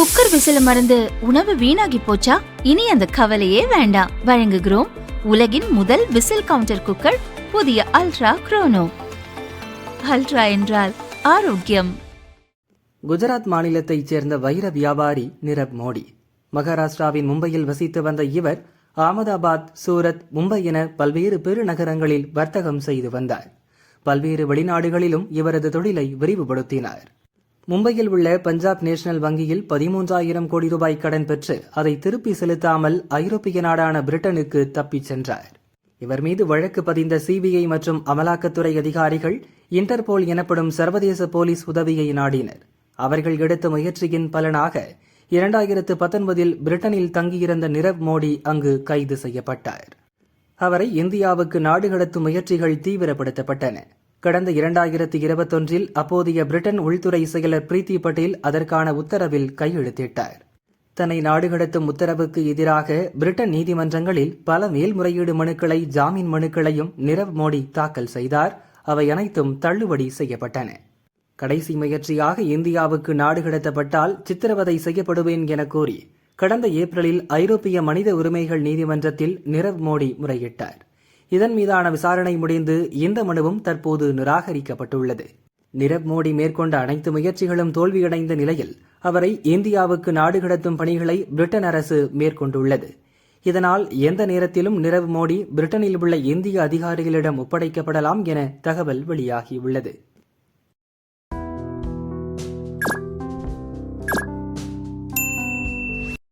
Cooker விசில மறந்து உணவு வீணாகி போச்சா? இனி அந்த கவலையே வேண்டாம். வழங்குகிறோம் உலகின் முதல் விசில் கவுண்டர் குக்கர், புதிய அல்ட்ரா குரோனோ. அல்ட்ரா என்றால் ஆரோக்கியம். குஜராத் மாநிலத்தைச் சேர்ந்த வைர வியாபாரி நிரவ் மோடி. மகாராஷ்டிராவின் மும்பையில் வசித்து வந்த இவர் அகமதாபாத், சூரத், மும்பை என பல்வேறு பெருநகரங்களில் வர்த்தகம் செய்து வந்தார். பல்வேறு வெளிநாடுகளிலும் இவரது தொழிலை விரிவுபடுத்தினார். மும்பையில் உள்ள பஞ்சாப் நேஷனல் வங்கியில் 13,000 கோடி ரூபாய் கடன் பெற்று அதை திருப்பி செலுத்தாமல் ஐரோப்பிய நாடான பிரிட்டனுக்கு தப்பிச் சென்றார். இவர் மீது வழக்கு பதிந்த சிபிஐ மற்றும் அமலாக்கத்துறை அதிகாரிகள் இன்டர்போல் எனப்படும் சர்வதேச போலீஸ் உதவியை நாடினர். அவர்கள் எடுத்த முயற்சியின் பலனாக 2019 பிரிட்டனில் தங்கியிருந்த நிரவ் மோடி அங்கு கைது செய்யப்பட்டார். அவரை இந்தியாவுக்கு நாடு கடத்தும் முயற்சிகள் தீவிரப்படுத்தப்பட்டன. கடந்த 2021 அப்போதைய பிரிட்டன் உள்துறை செயலர் பிரீத்தி பட்டேல் அதற்கான உத்தரவில் கையெழுத்திட்டார். தன்னை நாடு கடத்தும் உத்தரவுக்கு எதிராக பிரிட்டன் நீதிமன்றங்களில் பல மேல்முறையீடு மனுக்களை, ஜாமீன் மனுக்களையும் நிரவ் மோடி தாக்கல் செய்தார். அவை அனைத்தும் தள்ளுபடி செய்யப்பட்டன. கடைசி முயற்சியாக இந்தியாவுக்கு நாடு கடத்தப்பட்டால் சித்திரவதை செய்யப்படுவேன் என கூறி கடந்த ஏப்ரலில் ஐரோப்பிய மனித உரிமைகள் நீதிமன்றத்தில் நிரவ் மோடி முறையிட்டார். இதன் மீதான விசாரணை முடிந்து இந்த மனுவும் தற்போது நிராகரிக்கப்பட்டுள்ளது. நிரவ் மோடி மேற்கொண்ட அனைத்து முயற்சிகளும் தோல்வியடைந்த நிலையில் அவரை இந்தியாவுக்கு நாடு கடத்தும் பணிகளை பிரிட்டன் அரசு மேற்கொண்டுள்ளது. இதனால் எந்த நேரத்திலும் நிரவ் மோடி பிரிட்டனில் உள்ள இந்திய அதிகாரிகளிடம் ஒப்படைக்கப்படலாம் என தகவல் வெளியாகியுள்ளது.